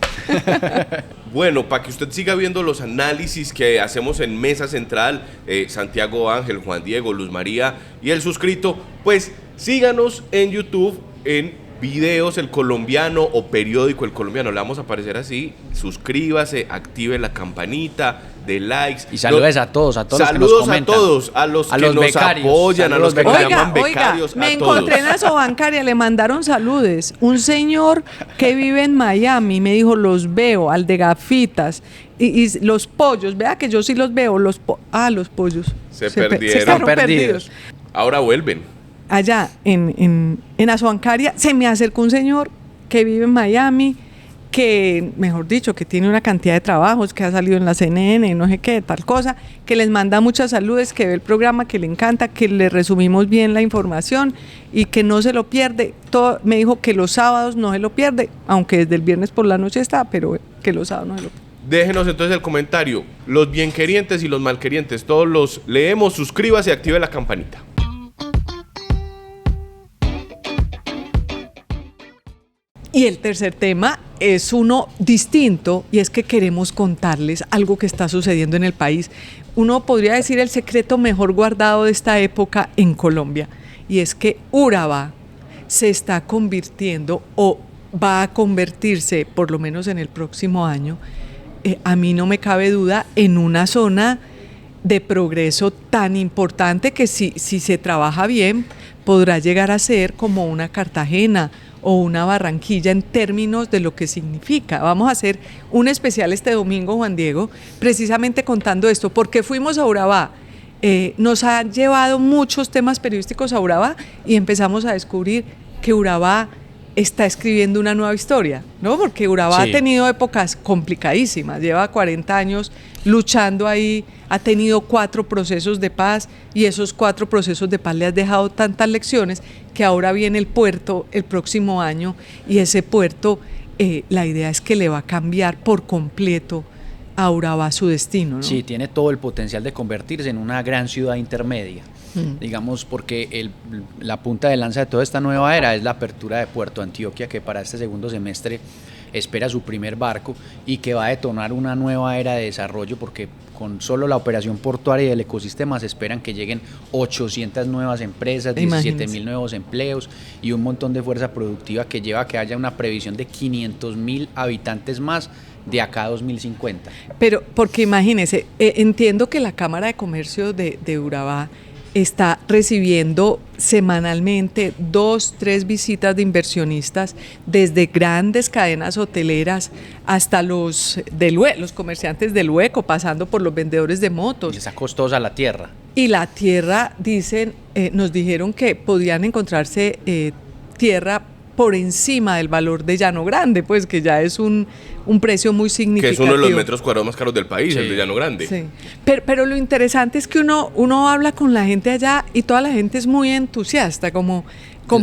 Bueno, para que usted siga viendo los análisis que hacemos en Mesa Central, Santiago Ángel, Juan Diego, Luz María y el suscrito, pues síganos en YouTube en Videos El Colombiano o Periódico El Colombiano. Le vamos a aparecer así. Suscríbase, active la campanita, de likes. Y saludos a todos los que nos saludos comentan. A todos, a los que nos becarios, apoyan, a los que nos llaman becarios, me a todos. encontré en Asobancaria, le mandaron saludes. Un señor que vive en Miami me dijo, los veo, al de gafitas. Y los pollos, vea que yo sí los veo. Los pollos. Se perdieron. Se quedaron perdidos. Ahora vuelven. Allá en Asobancaria se me acercó un señor que vive en Miami, que, mejor dicho, que tiene una cantidad de trabajos, que ha salido en la CNN, no sé qué, tal cosa, que les manda muchas saludes, que ve el programa, que le encanta, que le resumimos bien la información y que no se lo pierde. Todo, me dijo que los sábados no se lo pierde, aunque desde el viernes por la noche está, pero que los sábados no se lo pierde. Déjenos entonces el comentario. Los bienquerientes y los malquerientes, todos los leemos. Suscríbase y active la campanita. Y el tercer tema es uno distinto, y es que queremos contarles algo que está sucediendo en el país. Uno podría decir el secreto mejor guardado de esta época en Colombia, y es que Urabá se está convirtiendo o va a convertirse, por lo menos en el próximo año, a mí no me cabe duda, en una zona de progreso tan importante que si se trabaja bien, podrá llegar a ser como una Cartagena o una Barranquilla en términos de lo que significa. Vamos a hacer un especial este domingo, Juan Diego, precisamente contando esto, porque fuimos a Urabá. Nos han llevado muchos temas periodísticos a Urabá y empezamos a descubrir que Urabá está escribiendo una nueva historia, ¿no? Porque Urabá ha tenido épocas complicadísimas, lleva 40 años luchando ahí, ha tenido 4 procesos de paz y esos 4 procesos de paz le han dejado tantas lecciones que ahora viene el puerto el próximo año y ese puerto, la idea es que le va a cambiar por completo a Urabá su destino, ¿no? Sí, tiene todo el potencial de convertirse en una gran ciudad intermedia. Digamos, porque la punta de lanza de toda esta nueva era es la apertura de Puerto Antioquia, que para este segundo semestre espera su primer barco y que va a detonar una nueva era de desarrollo, porque con solo la operación portuaria y el ecosistema se esperan que lleguen 800 nuevas empresas, 17.000 nuevos empleos y un montón de fuerza productiva que lleva a que haya una previsión de 500.000 habitantes más de acá a 2050. Pero, porque imagínese, entiendo que la Cámara de Comercio de Urabá está recibiendo semanalmente 2-3 visitas de inversionistas desde grandes cadenas hoteleras hasta los comerciantes del hueco, pasando por los vendedores de motos. Y está costosa la tierra. Y la tierra, dicen, nos dijeron que podían encontrarse tierra por encima del valor de Llano Grande, pues que ya es un precio muy significativo. Que es uno de los metros cuadrados más caros del país, el de Llano Grande. Sí. Pero lo interesante es que uno habla con la gente allá y toda la gente es muy entusiasta, como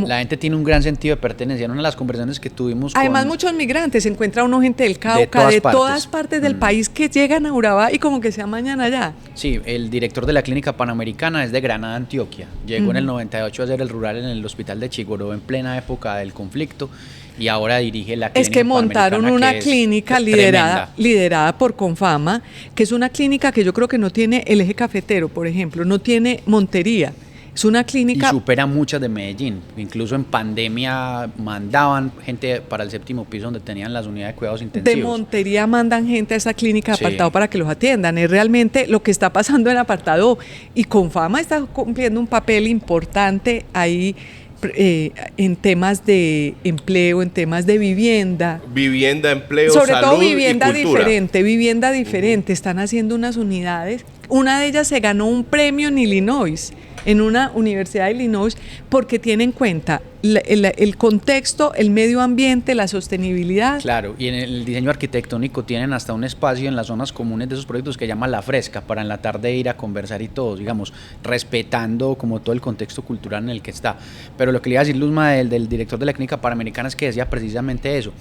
la gente tiene un gran sentido de pertenencia. Una de las conversaciones que tuvimos además muchos migrantes, se encuentra uno gente del Cauca, de todas partes del país que llegan a Urabá y como que se amañan allá. Sí, el director de la Clínica Panamericana es de Granada, Antioquia. Llegó en el 98 a hacer el rural en el hospital de Chigoró en plena época del conflicto y ahora dirige la Clínica Es que montaron una clínica liderada por Confama, que es una clínica que yo creo que no tiene el eje cafetero, por ejemplo, no tiene Montería. Es una clínica... Y supera muchas de Medellín. Incluso en pandemia mandaban gente para el 7º piso donde tenían las unidades de cuidados intensivos. De Montería mandan gente a esa clínica de apartado para que los atiendan. Es realmente lo que está pasando en apartado. Y Confama está cumpliendo un papel importante ahí en temas de empleo, en temas de vivienda. Vivienda, empleo, sobre salud todo vivienda y cultura. Vivienda diferente. Están haciendo unas unidades. Una de ellas se ganó un premio en Illinois, en una universidad de Illinois, porque tiene en cuenta el contexto, el medio ambiente, la sostenibilidad. Claro, y en el diseño arquitectónico tienen hasta un espacio en las zonas comunes de esos proyectos que llama La Fresca, para en la tarde ir a conversar y todo, digamos, respetando como todo el contexto cultural en el que está. Pero lo que le iba a decir Luzma del director de la Clínica Panamericana es que decía precisamente eso,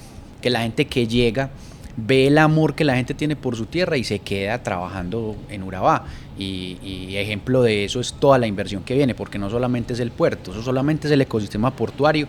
que la gente que llega ve el amor que la gente tiene por su tierra y se queda trabajando en Urabá. Y ejemplo de eso es toda la inversión que viene, porque no solamente es el puerto, eso solamente es el ecosistema portuario,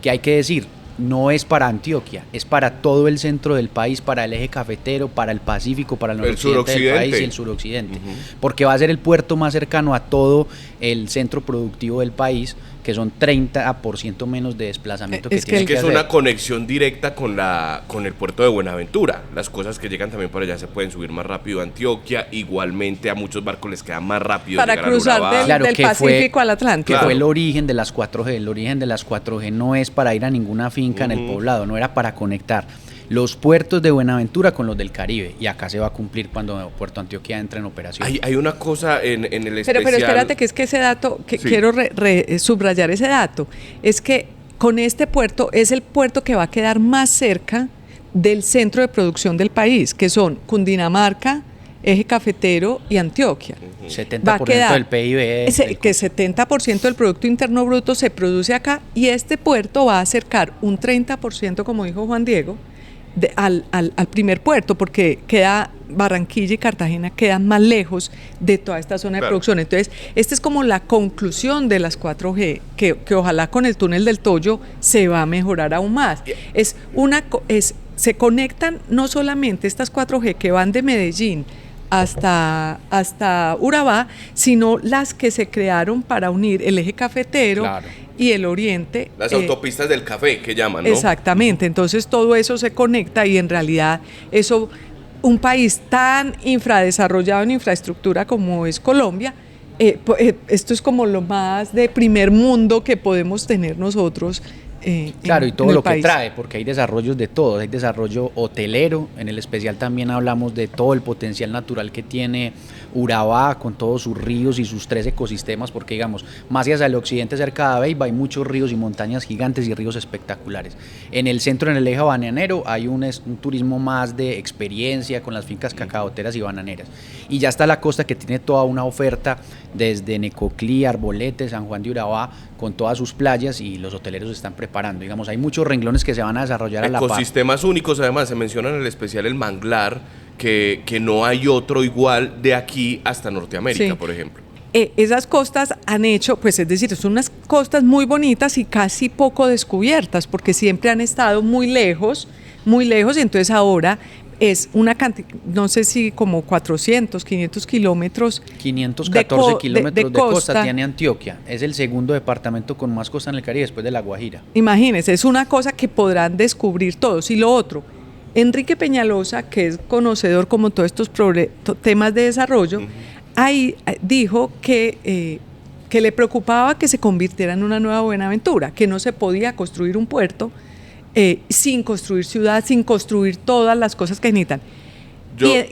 que hay que decir, no es para Antioquia, es para todo el centro del país, para el eje cafetero, para el Pacífico, para el noroccidente del país y el suroccidente, porque va a ser el puerto más cercano a todo el centro productivo del país, que son 30% menos de desplazamiento que tiene que hacer. Es una conexión directa con el puerto de Buenaventura. Las cosas que llegan también por allá se pueden subir más rápido a Antioquia. Igualmente a muchos barcos les queda más rápido para llegar cruzar a del Pacífico al Atlántico. Que fue el origen de las 4G. El origen de las 4G no es para ir a ninguna finca en el poblado, no era para conectar los puertos de Buenaventura con los del Caribe, y acá se va a cumplir cuando Puerto Antioquia entre en operación. Hay una cosa en el especial. Pero espérate, que es que ese dato, que sí, quiero subrayar ese dato, es que con este puerto es el puerto que va a quedar más cerca del centro de producción del país, que son Cundinamarca, Eje Cafetero y Antioquia. 70% del PIB. Que 70% del Producto Interno Bruto se produce acá, y este puerto va a acercar un 30%, como dijo Juan Diego, al primer puerto, porque queda Barranquilla y Cartagena quedan más lejos de toda esta zona de producción. Entonces, esta es como la conclusión de las 4G, que ojalá con el túnel del Toyo se va a mejorar aún más. Se conectan no solamente estas 4G que van de Medellín hasta Urabá, sino las que se crearon para unir el eje cafetero y el oriente. Las autopistas del café, que llaman, ¿no? Exactamente, entonces todo eso se conecta, y en realidad eso, un país tan infradesarrollado en infraestructura como es Colombia, esto es como lo más de primer mundo que podemos tener nosotros. Claro, y todo lo país. que trae, porque hay desarrollos de todo, hay desarrollo hotelero, en el especial también hablamos de todo el potencial natural que tiene Urabá, con todos sus ríos y sus 3 ecosistemas, porque digamos, más hacia el occidente cerca de Abeiba hay muchos ríos y montañas gigantes y ríos espectaculares. En el centro, en el eje bananero, hay un turismo más de experiencia con las fincas cacaoteras y bananeras. Y ya está la costa, que tiene toda una oferta desde Necoclí, Arbolete, San Juan de Urabá, con todas sus playas, y los hoteleros se están preparando. Digamos, hay muchos renglones que se van a desarrollar a la par. Ecosistemas únicos, además, se menciona en el especial el manglar, que no hay otro igual de aquí hasta Norteamérica, por ejemplo. Esas costas han hecho, pues es decir, son unas costas muy bonitas y casi poco descubiertas, porque siempre han estado muy lejos, y entonces ahora es una cantidad, no sé si como 400, 500 kilómetros. 514 kilómetros de costa tiene Antioquia. Es el segundo departamento con más costa en el Caribe, después de La Guajira. Imagínense, es una cosa que podrán descubrir todos. Y lo otro, Enrique Peñalosa, que es conocedor como todos estos temas de desarrollo, ahí dijo que le preocupaba que se convirtiera en una nueva Buenaventura, que no se podía construir un puerto sin construir ciudad, sin construir todas las cosas que necesitan.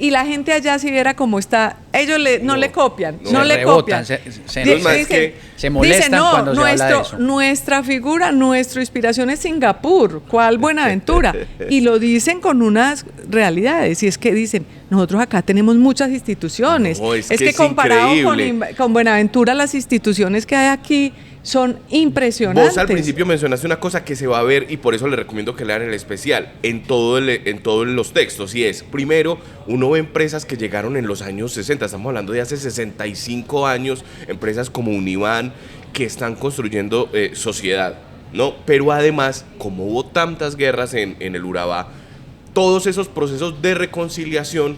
Y la gente allá, si viera cómo está, ellos no le copian, no le copian. Se molestan cuando se habla de eso. Nuestra figura, nuestra inspiración es Singapur, ¿cuál Buenaventura? Y lo dicen con unas realidades, y es que dicen, nosotros acá tenemos muchas instituciones. No, es que comparado con Buenaventura, las instituciones que hay aquí son impresionantes. Vos al principio mencionaste una cosa que se va a ver, y por eso les recomiendo que lean el especial en todos los textos, y es, primero, uno ve empresas que llegaron en los años 60, estamos hablando de hace 65 años, empresas como Univan, que están construyendo sociedad, ¿no? Pero además, como hubo tantas guerras en el Urabá, todos esos procesos de reconciliación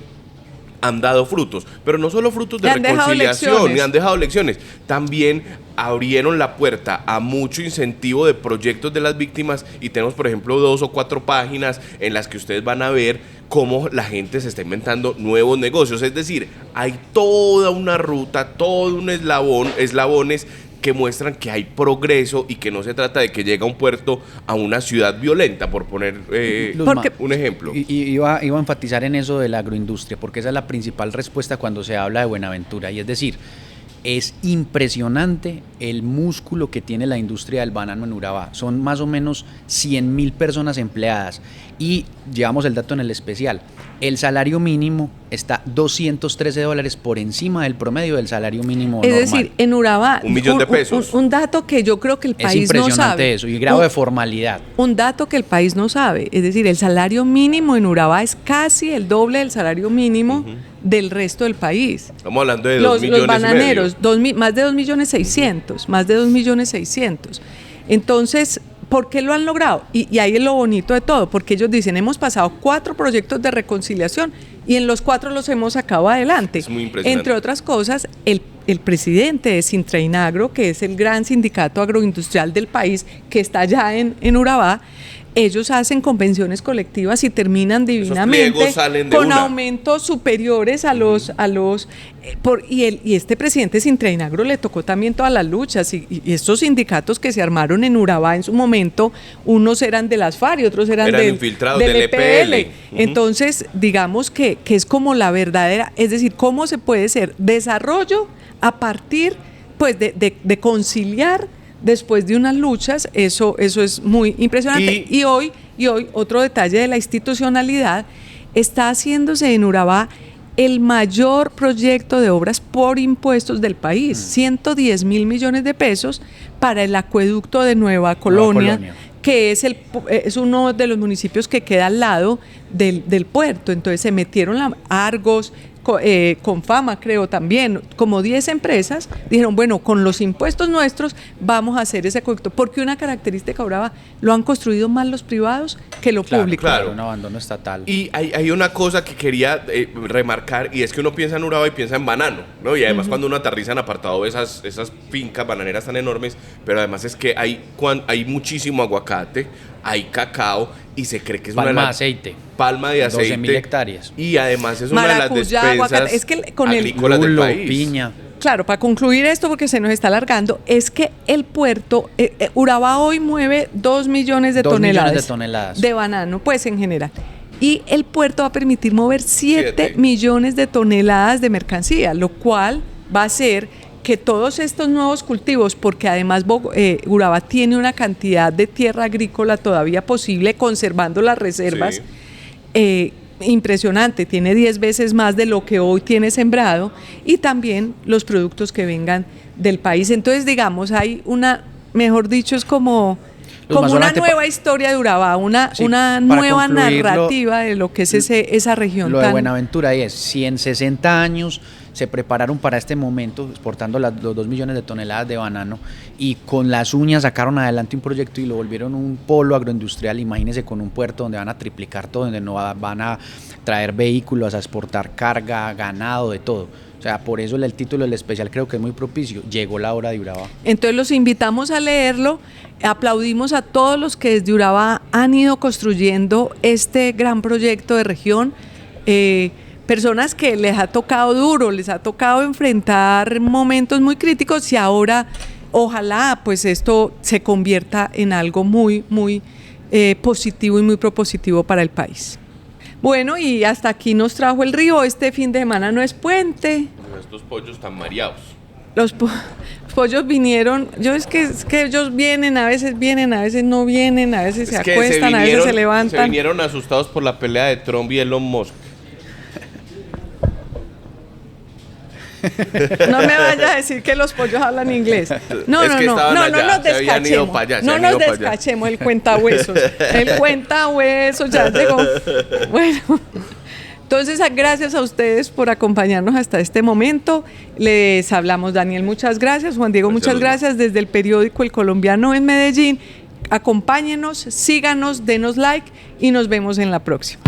han dado frutos, pero no solo frutos de reconciliación, ni han dejado lecciones, también abrieron la puerta a mucho incentivo de proyectos de las víctimas, y tenemos, por ejemplo, 2 o 4 páginas en las que ustedes van a ver cómo la gente se está inventando nuevos negocios. Es decir, hay toda una ruta, todo un eslabones que muestran que hay progreso, y que no se trata de que llega un puerto a una ciudad violenta, por poner un ejemplo. Iba a enfatizar en eso de la agroindustria, porque esa es la principal respuesta cuando se habla de Buenaventura, y es decir, Es impresionante el músculo que tiene la industria del banano en Urabá. Son más o menos 100.000 personas empleadas y llevamos el dato en el especial. El salario mínimo está $213 por encima del promedio del salario mínimo normal. Es decir, en Urabá, $1 millón de pesos. Un dato que yo creo que el país no sabe. Es impresionante eso, y grado de formalidad. Un dato que el país no sabe, es decir, el salario mínimo en Urabá es casi el doble del salario mínimo del resto del país. Estamos hablando de 2 millones los bananeros, y medio. más de 2.600.000, más de 2.600.000. Entonces, ¿por qué lo han logrado? Y ahí es lo bonito de todo, porque ellos dicen, hemos pasado 4 proyectos de reconciliación y en los 4 los hemos sacado adelante. Es muy impresionante. Entre otras cosas, el presidente de Sintrainagro, que es el gran sindicato agroindustrial del país, que está allá en Urabá, ellos hacen convenciones colectivas y terminan divinamente con aumentos superiores a los y este presidente de Sintrainagro le tocó también todas las luchas y estos sindicatos que se armaron en Urabá en su momento, unos eran de las FARC y otros eran infiltrados del del EPL. Entonces, digamos que es como la verdadera, es decir, cómo se puede ser desarrollo a partir pues de conciliar después de unas luchas. Eso es muy impresionante. Y hoy otro detalle de la institucionalidad, está haciéndose en Urabá el mayor proyecto de obras por impuestos del país, 110.000 millones de pesos para el acueducto de Nueva Colonia, que es uno de los municipios que queda al lado del puerto. Entonces se metieron Argos, con Fama creo también, como 10 empresas, dijeron, bueno, con los impuestos nuestros vamos a hacer ese acueducto, porque una característica Urabá, lo han construido más los privados que lo público. Claro, un abandono estatal. Y hay una cosa que quería remarcar, y es que uno piensa en Urabá y piensa en banano, ¿no? Y además cuando uno aterriza en apartado esas fincas bananeras tan enormes, pero además es que hay muchísimo aguacate, hay cacao, y se cree que es palma de aceite. Palma de aceite. 12.000 hectáreas. Y además es una maracuyá, de las despensas es que con agrícolas del país. Piña. Claro, para concluir esto, porque se nos está alargando, es que el puerto, Urabá hoy mueve 2 millones de toneladas de banano, pues en general. Y el puerto va a permitir mover 7 millones de toneladas de mercancía, lo cual va a hacer que todos estos nuevos cultivos, porque además Urabá tiene una cantidad de tierra agrícola todavía posible, conservando las reservas, impresionante, tiene 10 veces más de lo que hoy tiene sembrado, y también los productos que vengan del país. Entonces, digamos, hay mejor dicho, es como una nueva historia de Urabá, una nueva narrativa de lo que es esa región. Lo de Buenaventura es, si en 60 años se prepararon para este momento exportando los 2 millones de toneladas de banano y con las uñas sacaron adelante un proyecto y lo volvieron un polo agroindustrial, imagínense con un puerto donde van a triplicar todo, donde no van a traer vehículos, a exportar carga, ganado, de todo. O sea, por eso el título del especial creo que es muy propicio. Llegó la hora de Urabá. Entonces los invitamos a leerlo. Aplaudimos a todos los que desde Urabá han ido construyendo este gran proyecto de región. Personas que les ha tocado duro, les ha tocado enfrentar momentos muy críticos y ahora ojalá pues esto se convierta en algo muy, muy positivo y muy propositivo para el país. Bueno, y hasta aquí nos trajo el río. Este fin de semana no es puente. Estos pollos están mareados. Los pollos vinieron, es que ellos vienen, a veces no vienen, a veces se acuestan, a veces se levantan. Se vinieron asustados por la pelea de Trump y Elon Musk. No me vayas a decir que los pollos hablan inglés. No nos descachemos, el cuentahuesos ya llegó. Bueno, entonces gracias a ustedes por acompañarnos hasta este momento. Les hablamos, Daniel, muchas gracias, Juan Diego, muchas gracias, desde el periódico El Colombiano en Medellín. Acompáñenos, síganos, denos like y nos vemos en la próxima.